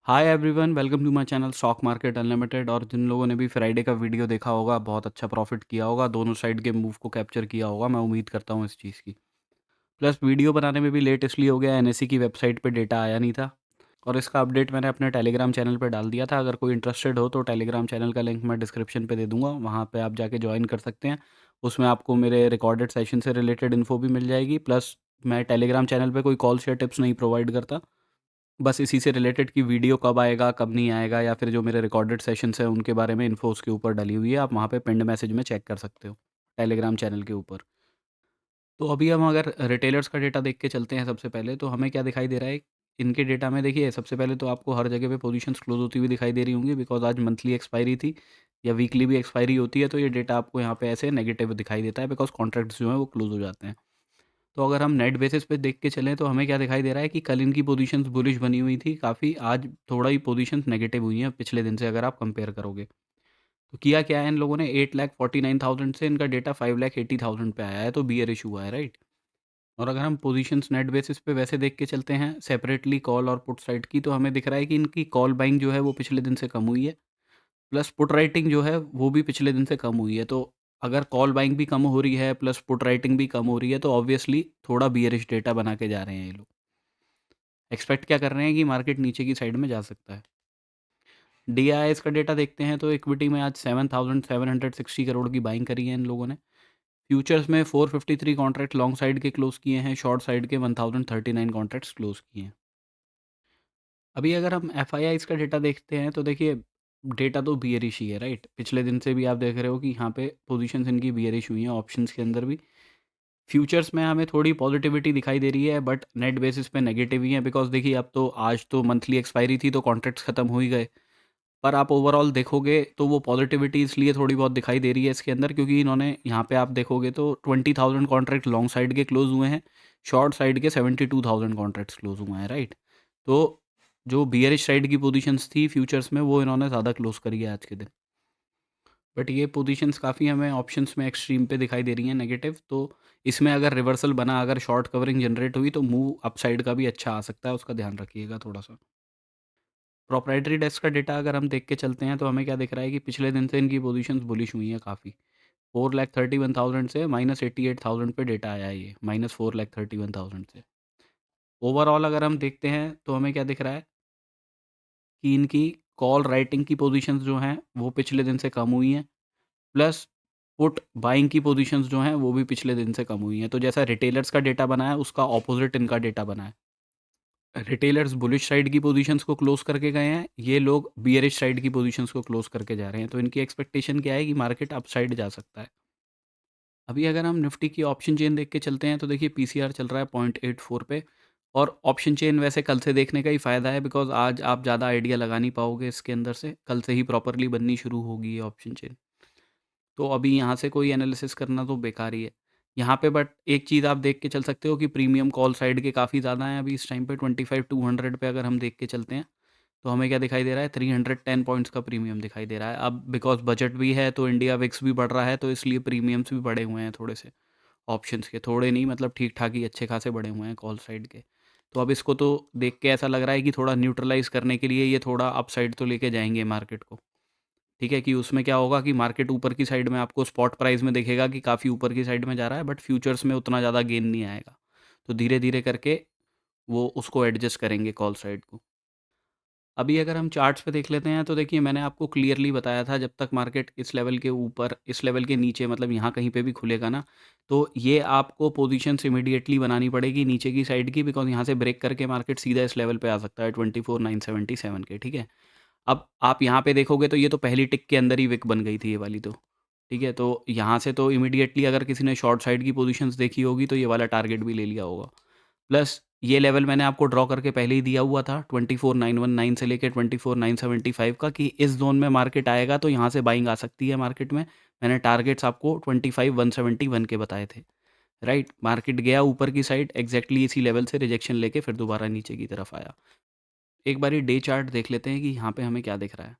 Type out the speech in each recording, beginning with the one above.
Hi everyone, welcome to my channel stock market unlimited. और जिन लोगों ने भी फ्राइडे का वीडियो देखा होगा, बहुत अच्छा प्रॉफिट किया होगा, दोनों साइड के मूव को कैप्चर किया होगा। मैं उम्मीद करता हूँ इस चीज़ की। प्लस वीडियो बनाने में भी लेट इसलिए हो गया, एनएसई की वेबसाइट पे डेटा आया नहीं था और इसका अपडेट मैंने अपने टेलीग्राम चैनल पे डाल दिया था। अगर कोई इंटरेस्टेड हो तो टेलीग्राम चैनल का लिंक मैं डिस्क्रिप्शन पे दे दूंगा, वहाँ पे आप जाके ज्वाइन कर सकते हैं। उसमें आपको मेरे रिकॉर्डेड सेशन से रिलेटेड इन्फो भी मिल जाएगी। प्लस मैं टेलीग्राम चैनल पे कोई कॉल्स या टिप्स नहीं प्रोवाइड करता, बस इसी से रिलेटेड कि वीडियो कब आएगा कब नहीं आएगा, या फिर जो मेरे रिकॉर्डेड सेशंस हैं उनके बारे में इन्फो उसके ऊपर डली हुई है। आप वहाँ पे पिंड मैसेज में चेक कर सकते हो टेलीग्राम चैनल के ऊपर। तो अभी हम अगर रिटेलर्स का डेटा देख के चलते हैं, सबसे पहले तो हमें क्या दिखाई दे रहा है इनके डेटा में। देखिए, सबसे पहले तो आपको हर जगह पे पोजीशंस क्लोज होती हुई दिखाई दे रही होंगी, बिकॉज आज मंथली एक्सपायरी थी या वीकली भी एक्सपायरी होती है, तो ये डेटा आपको यहाँ पे ऐसे नेगेटिव दिखाई देता है, बिकॉज कॉन्ट्रैक्ट्स जो हैं वो क्लोज हो जाते हैं। तो अगर हम नेट बेसिस पे देख के चलें तो हमें क्या दिखाई दे रहा है कि कल इनकी पोजीशंस बुलिश बनी हुई थी काफ़ी, आज थोड़ा ही पोजीशंस नेगेटिव हुई हैं पिछले दिन से, अगर आप कंपेयर करोगे। तो किया क्या है इन लोगों ने, 8,49,000 से इनका डेटा 5,80,000 पे आया है, तो बियरिश हुआ है, राइट। और अगर हम पोजीशंस नेट बेसिस पे वैसे देख के चलते हैं सेपरेटली, कॉल और पुट साइड की, तो हमें दिख रहा है कि इनकी कॉल बाइंग जो है वो पिछले दिन से कम हुई है। प्लस पुट राइटिंग जो है वो भी पिछले दिन से कम हुई है। तो अगर कॉल बाइंग भी कम हो रही है प्लस पुट राइटिंग भी कम हो रही है, तो ऑब्वियसली थोड़ा बियरिश डेटा बना के जा रहे हैं ये लोग। एक्सपेक्ट क्या कर रहे हैं कि मार्केट नीचे की साइड में जा सकता है। डीआईएस का डेटा देखते हैं तो इक्विटी में आज 7,760 करोड़ की बाइंग करी है इन लोगों ने। फ्यूचर्स में 453 कॉन्ट्रैक्ट लॉन्ग साइड के क्लोज किए हैं, शॉर्ट साइड के 1039 कॉन्ट्रैक्ट्स क्लोज किए हैं। अभी अगर हम एफ का डेटा देखते हैं तो देखिए, डेटा तो बियरिश ही है, राइट। पिछले दिन से भी आप देख रहे हो कि यहाँ पे पोजीशंस इनकी बियरिश हुई हैं, ऑप्शंस के अंदर भी। फ्यूचर्स में हमें थोड़ी पॉजिटिविटी दिखाई दे रही है, बट नेट बेसिस पे नेगेटिव ही है, बिकॉज देखिए अब तो आज तो मंथली एक्सपायरी थी तो कॉन्ट्रैक्ट्स खत्म हो ही गए। पर आप ओवरऑल देखोगे तो वो पॉजिटिविटी इसलिए थोड़ी बहुत दिखाई दे रही है इसके अंदर, क्योंकि इन्होंने यहाँ पे आप देखोगे तो 20,000 कॉन्ट्रैक्ट लॉन्ग साइड के क्लोज हुए हैं, शॉर्ट साइड के 72,000 कॉन्ट्रैक्ट्स क्लोज हुए हैं, राइट। तो जो बियरिश साइड की पोजीशंस थी फ्यूचर्स में, वो इन्होंने ज़्यादा क्लोज करी है आज के दिन। बट ये पोजीशंस काफ़ी हमें ऑप्शंस में एक्सट्रीम पे दिखाई दे रही हैं नेगेटिव। तो इसमें अगर रिवर्सल बना, अगर शॉर्ट कवरिंग जनरेट हुई, तो मूव अपसाइड का भी अच्छा आ सकता है, उसका ध्यान रखिएगा थोड़ा सा। प्रोप्राइटरी डेस्क का डेटा अगर हम देख के चलते हैं तो हमें क्या दिख रहा है कि पिछले दिन से इनकी पोजीशंस बुलिश हुई हैं काफ़ी। 4,31,000 से -88,000 पे डेटा आया है, ये -4,31,000 से। ओवरऑल अगर हम देखते हैं तो हमें क्या दिख रहा है कि इनकी कॉल राइटिंग की पोजीशंस जो हैं वो पिछले दिन से कम हुई हैं, प्लस पुट बाइंग की पोजीशंस जो हैं वो भी पिछले दिन से कम हुई हैं। तो जैसा रिटेलर्स का डेटा बना है, उसका ऑपोजिट इनका डेटा बना है। रिटेलर्स बुलिश साइड की पोजीशंस को क्लोज करके गए हैं, ये लोग बियरिश साइड की पोजीशंस को क्लोज करके जा रहे हैं। तो इनकी एक्सपेक्टेशन क्या है कि मार्केट अपसाइड जा सकता है। अभी अगर हम निफ्टी की ऑप्शन चेन देख के चलते हैं तो देखिए, पीसीआर चल रहा है 0.84 पे। और ऑप्शन चेन वैसे कल से देखने का ही फ़ायदा है, बिकॉज आज आप ज़्यादा आइडिया लगा नहीं पाओगे इसके अंदर से, कल से ही प्रॉपरली बननी शुरू होगी ये ऑप्शन चेन। तो अभी यहाँ से कोई एनालिसिस करना तो बेकार ही है यहाँ पे। बट एक चीज़ आप देख के चल सकते हो कि प्रीमियम कॉल साइड के काफ़ी ज़्यादा हैं अभी इस टाइम पे। 25,200 पे अगर हम देख के चलते हैं तो हमें क्या दिखाई दे रहा है, 310 पॉइंट्स का प्रीमियम दिखाई दे रहा है। अब बिकॉज बजट भी है तो इंडिया विक्स भी बढ़ रहा है, तो इसलिए प्रीमियम्स भी बढ़े हुए हैं थोड़े से। ऑप्शंस के थोड़े नहीं, मतलब ठीक ठाक ही अच्छे खासे बढ़े हुए हैं कॉल साइड के। तो अब इसको तो देख के ऐसा लग रहा है कि थोड़ा न्यूट्रलाइज करने के लिए ये थोड़ा अपसाइड तो लेके जाएंगे मार्केट को। ठीक है, कि उसमें क्या होगा कि मार्केट ऊपर की साइड में आपको स्पॉट प्राइस में दिखेगा कि काफ़ी ऊपर की साइड में जा रहा है, बट फ्यूचर्स में उतना ज़्यादा गेन नहीं आएगा। तो धीरे धीरे करके वो उसको एडजस्ट करेंगे कॉल साइड को। अभी अगर हम चार्ट्स पे देख लेते हैं तो देखिए, मैंने आपको क्लियरली बताया था जब तक मार्केट इस लेवल के ऊपर, इस लेवल के नीचे, मतलब यहाँ कहीं पे भी खुलेगा ना, तो ये आपको पोजीशंस इमीडिएटली बनानी पड़ेगी नीचे की साइड की, बिकॉज यहाँ से ब्रेक करके मार्केट सीधा इस लेवल पे आ सकता है 24,977 के। ठीक है, अब आप यहाँ पे देखोगे तो ये तो पहली टिक के अंदर ही विक बन गई थी ये वाली तो। ठीक है, तो यहाँ से तो इमीडिएटली अगर किसी ने शॉर्ट साइड की पोजीशंस देखी होगी तो ये वाला टारगेट भी ले लिया होगा। प्लस ये लेवल मैंने आपको ड्रॉ करके पहले ही दिया हुआ था 24,919 से लेकर 24,975 का, कि इस जोन में मार्केट आएगा तो यहाँ से बाइंग आ सकती है मार्केट में। मैंने टारगेट्स आपको 25,171 के बताए थे, राइट। मार्केट गया ऊपर की साइड एग्जैक्टली इसी लेवल से रिजेक्शन लेके फिर दोबारा नीचे की तरफ आया। एक बारी डे चार्ट देख लेते हैं कि यहाँ पे हमें क्या दिख रहा है।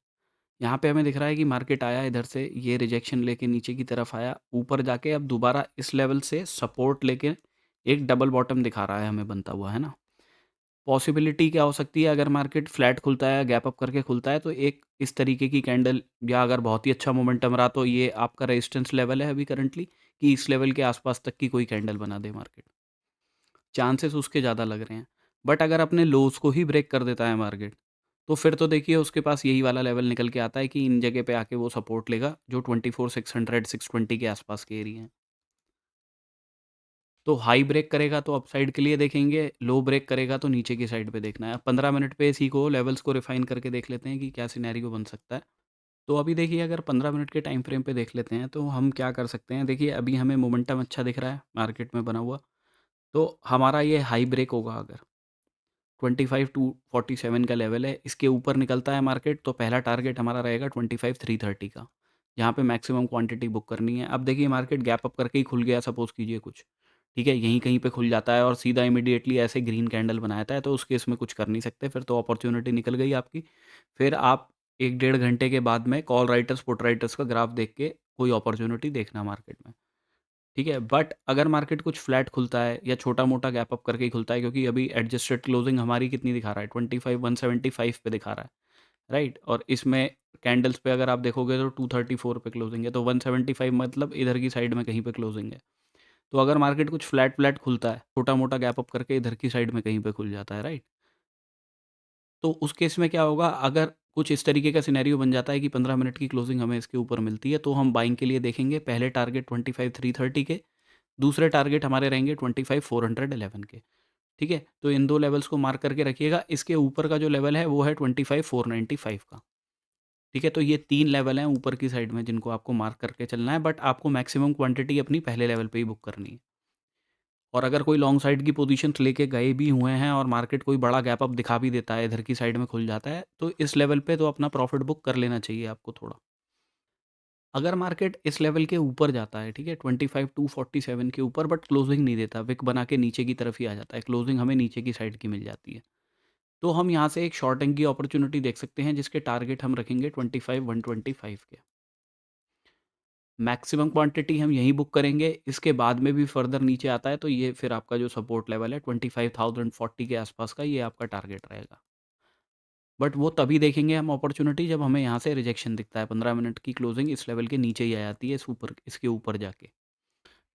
यहाँ पे हमें दिख रहा है कि मार्केट आया इधर से, ये रिजेक्शन लेके नीचे की तरफ आया, ऊपर जाके अब दोबारा इस लेवल से सपोर्ट लेके एक डबल बॉटम दिखा रहा है हमें बनता हुआ, है ना। पॉसिबिलिटी क्या हो सकती है, अगर मार्केट फ्लैट खुलता है, गैप अप करके खुलता है, तो एक इस तरीके की कैंडल, या अगर बहुत ही अच्छा मोमेंटम रहा तो ये आपका रेजिस्टेंस लेवल है अभी करंटली, कि इस लेवल के आसपास तक की कोई कैंडल बना दे मार्केट। चांसेस उसके ज़्यादा लग रहे हैं। बट अगर अपने लोज़ को ही ब्रेक कर देता है मार्केट, तो फिर तो देखिए उसके पास यही वाला लेवल निकल के आता है कि इन जगह पे आके वो सपोर्ट लेगा, जो 24,600 620 के आसपास के एरिया हैं। तो हाई ब्रेक करेगा तो अपसाइड के लिए देखेंगे, लो ब्रेक करेगा तो नीचे की साइड पे देखना है। अब 15 मिनट पे इसी को लेवल्स को रिफाइन करके देख लेते हैं कि क्या सिनेरियो बन सकता है। तो अभी देखिए, अगर 15 मिनट के टाइम फ्रेम पे देख लेते हैं, तो हम क्या कर सकते हैं। देखिए अभी हमें मोमेंटम अच्छा दिख रहा है मार्केट में बना हुआ, तो हमारा ये हाई ब्रेक होगा अगर 25 टू 47 का लेवल है, इसके ऊपर निकलता है मार्केट, तो पहला टारगेट हमारा रहेगा 25,330 का, जहाँ पे मैक्सिमम क्वांटिटी बुक करनी है। अब देखिए मार्केट गैप अप करके ही खुल गया, सपोज़ कीजिए कुछ, ठीक है? यहीं कहीं पे खुल जाता है और सीधा इमीडिएटली ऐसे ग्रीन कैंडल बनाता है, तो उस केस में कुछ कर नहीं सकते, फिर तो अपॉर्च्युनिटी निकल गई आपकी। फिर आप 1 डेढ़ घंटे के बाद में कॉल राइटर्स, पुट राइटर्स का ग्राफ देख के कोई अपॉर्च्युनिटी देखना मार्केट में। ठीक है, बट अगर मार्केट कुछ फ्लैट खुलता है या छोटा-मोटा गैप अप करके ही खुलता है, क्योंकि अभी एडजस्टेड क्लोजिंग हमारी कितनी दिखा रहा है, 25,175 पे दिखा रहा है, राइट? और इसमें कैंडल्स पे अगर आप देखोगे तो 234 पे क्लोजिंग है, तो 175 मतलब इधर की साइड में कहीं पे क्लोजिंग है। तो अगर मार्केट कुछ फ्लैट-फ्लैट खुलता है, छोटा-मोटा गैप अप करके इधर की साइड में कहीं पे खुल जाता है, राइट? तो उस केस में क्या होगा, अगर कुछ इस तरीके का सिनेरियो बन जाता है कि 15 मिनट की क्लोजिंग हमें इसके ऊपर मिलती है, तो हम बाइंग के लिए देखेंगे पहले टारगेट 25,330 के, दूसरे टारगेट हमारे रहेंगे 25,411 के। ठीक है? तो इन 2 लेवल्स को मार्क करके रखिएगा। इसके ऊपर का जो लेवल है वो है 25,495 का। ठीक है? तो ये 3 लेवल हैं ऊपर की साइड में जिनको आपको मार्क करके चलना है, बट आपको मैक्सिमम क्वांटिटी अपनी पहले लेवल पे ही बुक करनी है। और अगर कोई लॉन्ग साइड की पोज़ीशंस लेके गए भी हुए हैं और मार्केट कोई बड़ा गैप अप दिखा भी देता है, इधर की साइड में खुल जाता है, तो इस लेवल पे तो अपना प्रॉफ़िट बुक कर लेना चाहिए आपको थोड़ा। अगर मार्केट इस लेवल के ऊपर जाता है, ठीक है, 25,247 के ऊपर, बट क्लोजिंग नहीं देता, विक बना के नीचे की तरफ ही आ जाता है, क्लोजिंग हमें नीचे की साइड की मिल जाती है, तो हम यहाँ से एक शॉर्टिंग की अपॉर्चुनिटी देख सकते हैं, जिसके टारगेट हम रखेंगे 25,125 के। मैक्सिमम क्वांटिटी हम यहीं बुक करेंगे, इसके बाद में भी फर्दर नीचे आता है तो ये फिर आपका जो सपोर्ट लेवल है 25,040 के आसपास का, ये आपका टारगेट रहेगा। बट वो तभी देखेंगे हम अपॉर्चुनिटी, जब हमें यहाँ से रिजेक्शन दिखता है, 15 मिनट की क्लोजिंग इस लेवल के नीचे ही आ जाती है, इसके ऊपर जाके।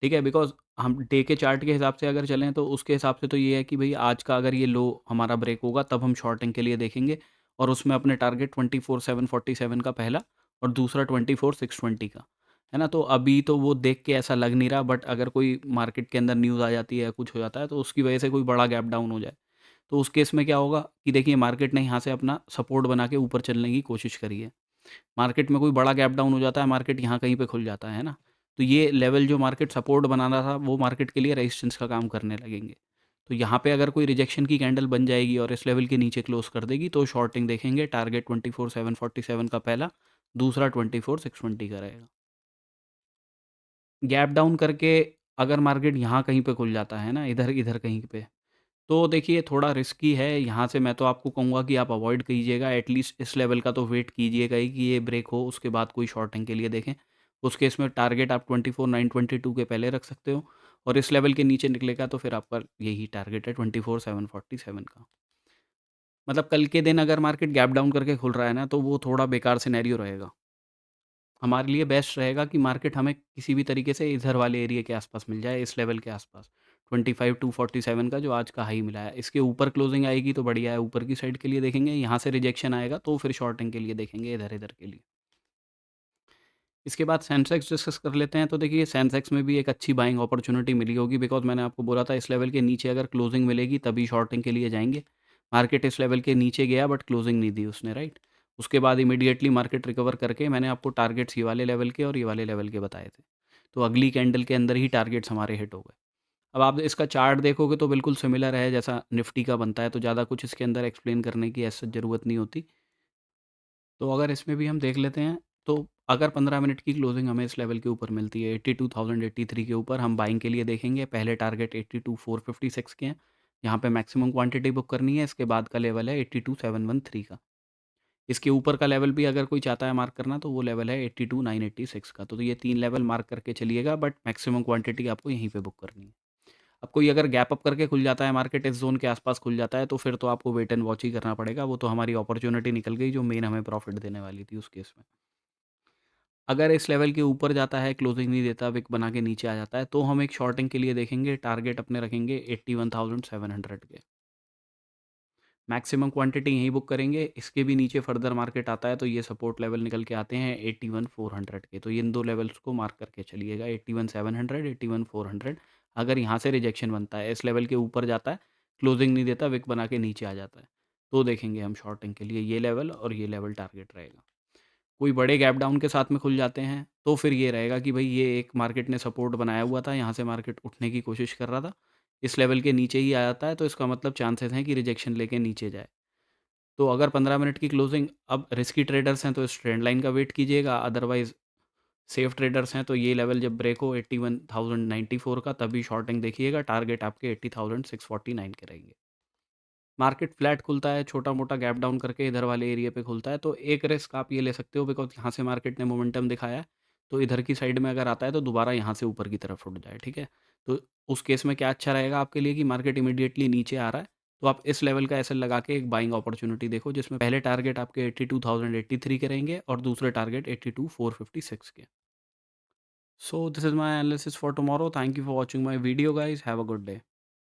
ठीक है, बिकॉज़ हम डे के चार्ट के हिसाब से अगर चलें, तो उसके हिसाब से तो ये है कि भई आज का अगर ये लो हमारा ब्रेक होगा, तब हम शॉर्टिंग के लिए देखेंगे, और उसमें अपने टारगेट 24,747 का पहला, और दूसरा 24,620 का, है ना? तो अभी तो वो देख के ऐसा लग नहीं रहा, बट अगर कोई मार्केट के अंदर न्यूज़ आ जाती है, कुछ हो जाता है, तो उसकी वजह से कोई बड़ा गैप डाउन हो जाए, तो उस केस में क्या होगा कि देखिए मार्केट ने यहाँ से अपना सपोर्ट बना के ऊपर चलने की कोशिश करी है। मार्केट में कोई बड़ा गैप डाउन हो जाता है, मार्केट यहाँ कहीं पे खुल जाता है ना? तो ये लेवल जो मार्केट सपोर्ट बना रहा था, वो मार्केट के लिए रेजिस्टेंस का काम करने लगेंगे। तो यहाँ पे अगर कोई रिजेक्शन की कैंडल बन जाएगी और इस लेवल के नीचे क्लोज़ कर देगी, तो शॉर्टिंग देखेंगे, टारगेट 24,747 का पहला, दूसरा 24,620 का रहेगा। गैप डाउन करके अगर मार्केट यहाँ कहीं पे खुल जाता है ना, इधर इधर कहीं पे, तो देखिए थोड़ा रिस्की है। यहाँ से मैं तो आपको कहूँगा कि आप अवॉइड कीजिएगा, एटलीस्ट इस लेवल का तो वेट कीजिएगा ही कि ये ब्रेक हो, उसके बाद कोई शॉर्टिंग के लिए देखें। उस केस में टारगेट आप 24,922 के पहले रख सकते हो, और इस लेवल के नीचे निकलेगा तो फिर आपका यही टारगेट है 24,747 का। मतलब कल के दिन अगर मार्केट गैप डाउन करके खुल रहा है ना, तो वो थोड़ा बेकार सिनेरियो रहेगा। हमारे लिए बेस्ट रहेगा कि मार्केट हमें किसी भी तरीके से इधर वाले एरिया के आसपास मिल जाए, इस लेवल के आसपास। 25,247 का जो आज का हाई मिला है, इसके ऊपर क्लोजिंग आएगी तो बढ़िया है, ऊपर की साइड के लिए देखेंगे, यहाँ से रिजेक्शन आएगा तो फिर शॉर्टिंग के लिए देखेंगे, इधर-इधर के लिए। इसके बाद सेंसेक्स डिस्कस कर लेते हैं, तो देखिए सेंसेक्स में भी एक अच्छी बाइंग अपॉर्चुनिटी मिली होगी, बिकॉज़ मैंने आपको बोला था इस लेवल के नीचे अगर क्लोजिंग मिलेगी तभी शॉर्टिंग के लिए जाएँगे। मार्केट इस लेवल के नीचे गया बट क्लोजिंग नहीं दी उसने, राइट? उसके बाद इमीडिएटली मार्केट रिकवर करके मैंने आपको टारगेट्स ये वाले लेवल के और ये वाले लेवल के बताए थे। तो अगली कैंडल के अंदर ही टारगेट्स हमारे हिट हो गए। अब आप इसका चार्ट देखोगे तो बिल्कुल सिमिलर है जैसा निफ्टी का बनता है, तो ज़्यादा कुछ इसके अंदर एक्सप्लेन करने की ऐसा ज़रूरत नहीं होती। तो अगर इसमें भी हम देख लेते हैं, तो अगर 15 मिनट की क्लोजिंग हमें इस लेवल के ऊपर मिलती है 82,083 के ऊपर, हम बाइंग के लिए देखेंगे। पहले टारगेट 82,456 के हैं, यहाँ पे मैक्सिमम क्वांटिटी बुक करनी है। इसके बाद का लेवल है 82,713 का। इसके ऊपर का लेवल भी अगर कोई चाहता है मार्क करना, तो वो लेवल है 82,986 का। तो ये 3 लेवल मार्क करके चलिएगा, बट मैक्सिमम क्वांटिटी आपको यहीं पे बुक करनी है। अब कोई अगर गैप अप करके खुल जाता है मार्केट, इस ज़ोन के आसपास खुल जाता है, तो फिर तो आपको वेट एंड वॉच ही करना पड़ेगा। वो तो हमारी अपॉर्च्युनिटी निकल गई जो मेन हमें प्रॉफ़िट देने वाली थी उस केस में। अगर इस लेवल के ऊपर जाता है, क्लोजिंग नहीं देता, विक बना के नीचे आ जाता है, तो हम एक शॉर्टिंग के लिए देखेंगे, टारगेट अपने रखेंगे 81,700 के। मैक्सिमम क्वांटिटी यहीं बुक करेंगे। इसके भी नीचे फर्दर मार्केट आता है तो ये सपोर्ट लेवल निकल के आते हैं 81,400 के। तो इन 2 लेवल्स को मार्क करके चलिएगा, 81,700, 81,400। अगर यहाँ से रिजेक्शन बनता है, इस लेवल के ऊपर जाता है, क्लोजिंग नहीं देता, विक बना के नीचे आ जाता है, तो देखेंगे हम शॉर्टिंग के लिए ये लेवल और ये लेवल टारगेट रहेगा। कोई बड़े गैप डाउन के साथ में खुल जाते हैं, तो फिर ये रहेगा कि भई ये एक मार्केट ने सपोर्ट बनाया हुआ था, यहाँ से मार्केट उठने की कोशिश कर रहा था, इस लेवल के नीचे ही आ जाता है, तो इसका मतलब चांसेस हैं कि रिजेक्शन लेके नीचे जाए। तो अगर 15 मिनट की क्लोजिंग, अब रिस्की ट्रेडर्स हैं तो इस ट्रेंड लाइन का वेट कीजिएगा, अदरवाइज़ सेफ ट्रेडर्स हैं तो ये लेवल जब ब्रेक हो 81,094 का, तभी शॉर्टिंग देखिएगा, टारगेट आपके 80,649 के रहेंगे। मार्केट फ्लैट खुलता है, छोटा-मोटा गैप डाउन करके इधर वाले एरिया पे खुलता है, तो एक रिस्क आप ये ले सकते हो, बिकॉज़ यहाँ से मार्केट ने मोमेंटम दिखाया है, तो इधर की साइड में अगर आता है तो दोबारा यहाँ से ऊपर की तरफ उठ जाए, ठीक है? तो उस केस में क्या अच्छा रहेगा आपके लिए कि मार्केट इमीडिएटली नीचे आ रहा है, तो आप इस लेवल का एसएल लगा के एक बाइंग अपॉर्च्युनिटी देखो, जिसमें पहले टारगेट आपके 82,083 के रहेंगे और दूसरे टारगेट 82,456 के। So this is my analysis for tomorrow. Thank you for watching my video guys. Have a good day.